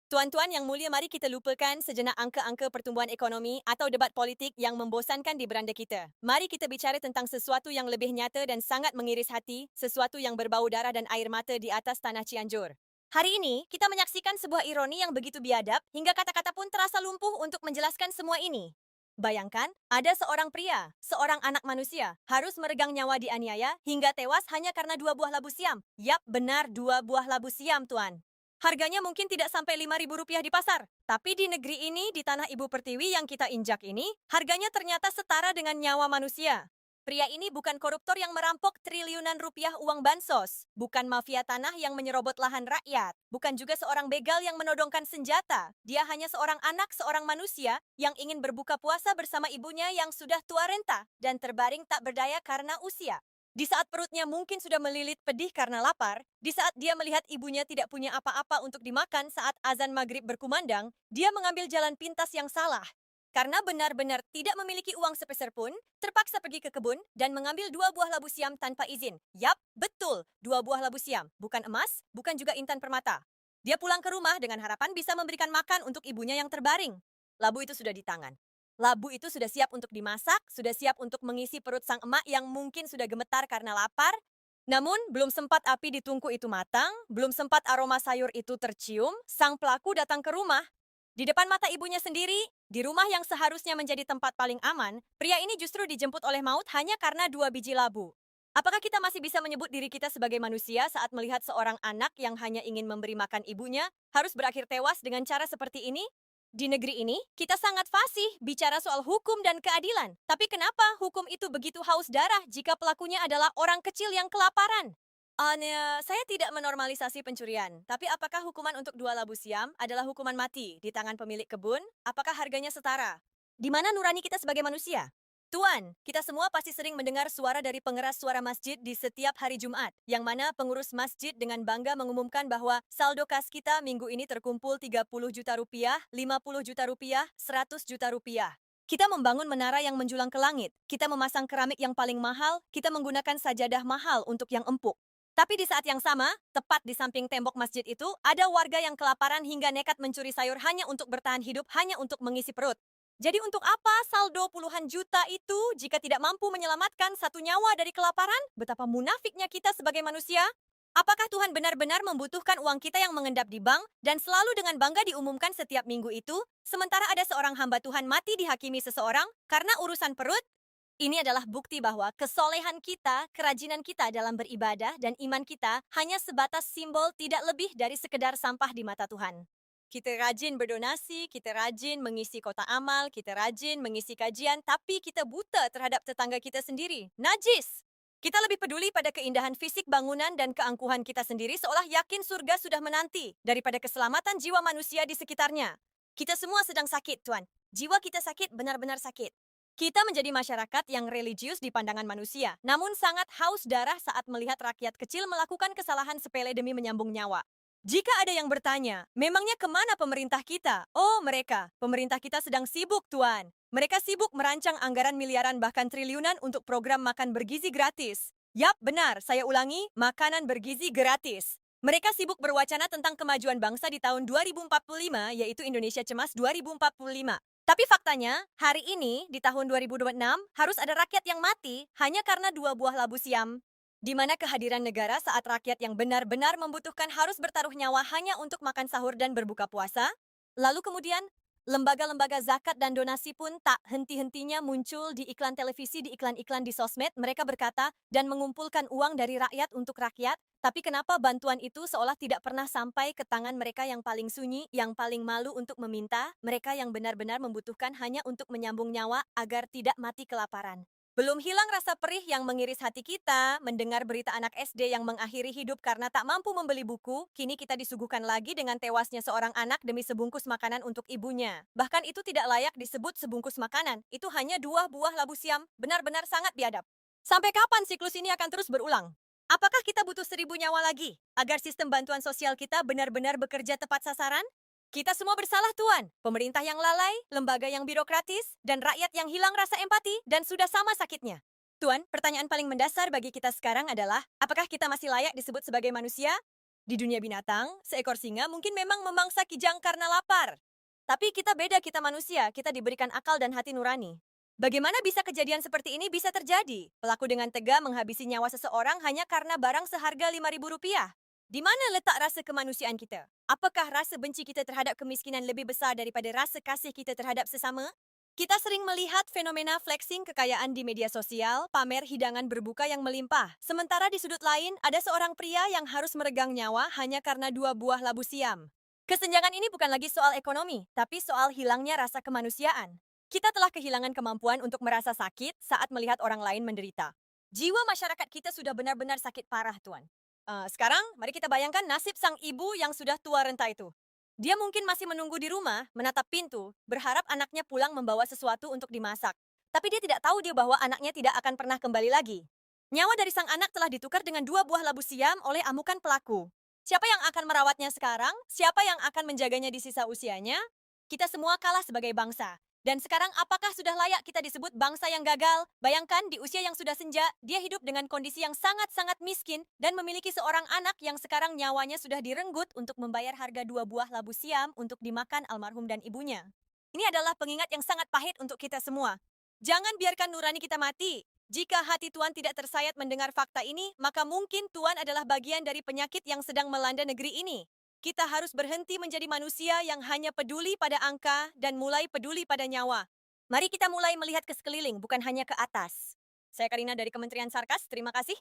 Tuan-tuan yang mulia, mari kita lupakan sejenak angka-angka pertumbuhan ekonomi atau debat politik yang membosankan di beranda kita. Mari kita bicara tentang sesuatu yang lebih nyata dan sangat mengiris hati, sesuatu yang berbau darah dan air mata di atas tanah Cianjur. Hari ini, kita menyaksikan sebuah ironi yang begitu biadab hingga kata-kata pun terasa lumpuh untuk menjelaskan semua ini. Bayangkan, ada seorang pria, seorang anak manusia, harus meregang nyawa dianiaya hingga tewas hanya karena dua buah labu siam. Yap, benar, dua buah labu siam, Tuan. Harganya mungkin tidak sampai Rp5.000 di pasar. Tapi di negeri ini, di tanah Ibu Pertiwi yang kita injak ini, harganya ternyata setara dengan nyawa manusia. Pria ini bukan koruptor yang merampok triliunan rupiah uang bansos, bukan mafia tanah yang menyerobot lahan rakyat, bukan juga seorang begal yang menodongkan senjata. Dia hanya seorang anak, seorang manusia yang ingin berbuka puasa bersama ibunya yang sudah tua renta dan terbaring tak berdaya karena usia. Di saat perutnya mungkin sudah melilit pedih karena lapar, di saat dia melihat ibunya tidak punya apa-apa untuk dimakan saat azan maghrib berkumandang, dia mengambil jalan pintas yang salah. Karena benar-benar tidak memiliki uang sepeser pun, terpaksa pergi ke kebun dan mengambil dua buah labu siam tanpa izin. Yap, betul, dua buah labu siam. Bukan emas, bukan juga intan permata. Dia pulang ke rumah dengan harapan bisa memberikan makan untuk ibunya yang terbaring. Labu itu sudah di tangan. Labu itu sudah siap untuk dimasak, sudah siap untuk mengisi perut sang emak yang mungkin sudah gemetar karena lapar. Namun, belum sempat api di tungku itu matang, belum sempat aroma sayur itu tercium, sang pelaku datang ke rumah. Di depan mata ibunya sendiri, di rumah yang seharusnya menjadi tempat paling aman, pria ini justru dijemput oleh maut hanya karena dua biji labu. Apakah kita masih bisa menyebut diri kita sebagai manusia saat melihat seorang anak yang hanya ingin memberi makan ibunya harus berakhir tewas dengan cara seperti ini? Di negeri ini, kita sangat fasih bicara soal hukum dan keadilan. Tapi kenapa hukum itu begitu haus darah jika pelakunya adalah orang kecil yang kelaparan? Saya tidak menormalisasi pencurian, tapi apakah hukuman untuk dua labu siam adalah hukuman mati di tangan pemilik kebun? Apakah harganya setara? Di mana nurani kita sebagai manusia? Tuan, kita semua pasti sering mendengar suara dari pengeras suara masjid di setiap hari Jumat, yang mana pengurus masjid dengan bangga mengumumkan bahwa saldo kas kita minggu ini terkumpul 30 juta rupiah, 50 juta rupiah, 100 juta rupiah. Kita membangun menara yang menjulang ke langit, kita memasang keramik yang paling mahal, kita menggunakan sajadah mahal untuk yang empuk. Tapi di saat yang sama, tepat di samping tembok masjid itu, ada warga yang kelaparan hingga nekat mencuri sayur hanya untuk bertahan hidup, hanya untuk mengisi perut. Jadi untuk apa saldo puluhan juta itu jika tidak mampu menyelamatkan satu nyawa dari kelaparan? Betapa munafiknya kita sebagai manusia. Apakah Tuhan benar-benar membutuhkan uang kita yang mengendap di bank dan selalu dengan bangga diumumkan setiap minggu itu, sementara ada seorang hamba Tuhan mati dihakimi seseorang karena urusan perut? Ini adalah bukti bahwa kesolehan kita, kerajinan kita dalam beribadah, dan iman kita hanya sebatas simbol tidak lebih dari sekedar sampah di mata Tuhan. Kita rajin berdonasi, kita rajin mengisi kotak amal, kita rajin mengisi kajian, tapi kita buta terhadap tetangga kita sendiri. Najis! Kita lebih peduli pada keindahan fisik bangunan dan keangkuhan kita sendiri seolah yakin surga sudah menanti daripada keselamatan jiwa manusia di sekitarnya. Kita semua sedang sakit, Tuan. Jiwa kita sakit, benar-benar sakit. Kita menjadi masyarakat yang religius di pandangan manusia, namun sangat haus darah saat melihat rakyat kecil melakukan kesalahan sepele demi menyambung nyawa. Jika ada yang bertanya, memangnya kemana pemerintah kita? Oh, mereka. Pemerintah kita sedang sibuk, Tuan. Mereka sibuk merancang anggaran miliaran bahkan triliunan untuk program makan bergizi gratis. Yap, benar. Saya ulangi, makanan bergizi gratis. Mereka sibuk berwacana tentang kemajuan bangsa di tahun 2045, yaitu Indonesia Cemas 2045. Tapi faktanya, hari ini, di tahun 2026, harus ada rakyat yang mati hanya karena dua buah labu siam. Di mana kehadiran negara saat rakyat yang benar-benar membutuhkan harus bertaruh nyawa hanya untuk makan sahur dan berbuka puasa? Lalu kemudian, lembaga-lembaga zakat dan donasi pun tak henti-hentinya muncul di iklan televisi, di iklan-iklan di sosmed. Mereka berkata dan mengumpulkan uang dari rakyat untuk rakyat, tapi kenapa bantuan itu seolah tidak pernah sampai ke tangan mereka yang paling sunyi, yang paling malu untuk meminta, mereka yang benar-benar membutuhkan hanya untuk menyambung nyawa agar tidak mati kelaparan. Belum hilang rasa perih yang mengiris hati kita mendengar berita anak SD yang mengakhiri hidup karena tak mampu membeli buku. Kini kita disuguhkan lagi dengan tewasnya seorang anak demi sebungkus makanan untuk ibunya. Bahkan itu tidak layak disebut sebungkus makanan. Itu hanya dua buah labu siam. Benar-benar sangat biadab. Sampai kapan siklus ini akan terus berulang? Apakah kita butuh 1.000 nyawa lagi agar sistem bantuan sosial kita benar-benar bekerja tepat sasaran? Kita semua bersalah, Tuan. Pemerintah yang lalai, lembaga yang birokratis, dan rakyat yang hilang rasa empati dan sudah sama sakitnya. Tuan, pertanyaan paling mendasar bagi kita sekarang adalah, apakah kita masih layak disebut sebagai manusia? Di dunia binatang, seekor singa mungkin memang memangsa kijang karena lapar. Tapi kita beda, kita manusia, kita diberikan akal dan hati nurani. Bagaimana bisa kejadian seperti ini bisa terjadi? Pelaku dengan tega menghabisi nyawa seseorang hanya karena barang seharga Rp5.000. Di mana letak rasa kemanusiaan kita? Apakah rasa benci kita terhadap kemiskinan lebih besar daripada rasa kasih kita terhadap sesama? Kita sering melihat fenomena flexing kekayaan di media sosial, pamer hidangan berbuka yang melimpah. Sementara di sudut lain, ada seorang pria yang harus meregang nyawa hanya karena 2 buah labu siam. Kesenjangan ini bukan lagi soal ekonomi, tapi soal hilangnya rasa kemanusiaan. Kita telah kehilangan kemampuan untuk merasa sakit saat melihat orang lain menderita. Jiwa masyarakat kita sudah benar-benar sakit parah, Tuan. Sekarang, mari kita bayangkan nasib sang ibu yang sudah tua renta itu. Dia mungkin masih menunggu di rumah, menatap pintu, berharap anaknya pulang membawa sesuatu untuk dimasak. Tapi dia tidak tahu bahwa anaknya tidak akan pernah kembali lagi. Nyawa dari sang anak telah ditukar dengan 2 buah labu siam oleh amukan pelaku. Siapa yang akan merawatnya sekarang? Siapa yang akan menjaganya di sisa usianya? Kita semua kalah sebagai bangsa. Dan sekarang apakah sudah layak kita disebut bangsa yang gagal? Bayangkan di usia yang sudah senja, dia hidup dengan kondisi yang sangat-sangat miskin dan memiliki seorang anak yang sekarang nyawanya sudah direnggut untuk membayar harga 2 buah labu siam untuk dimakan almarhum dan ibunya. Ini adalah pengingat yang sangat pahit untuk kita semua. Jangan biarkan nurani kita mati. Jika hati Tuan tidak tersayat mendengar fakta ini, maka mungkin Tuan adalah bagian dari penyakit yang sedang melanda negeri ini. Kita harus berhenti menjadi manusia yang hanya peduli pada angka dan mulai peduli pada nyawa. Mari kita mulai melihat ke sekeliling, bukan hanya ke atas. Saya Karina dari Kementerian Sarkas, terima kasih.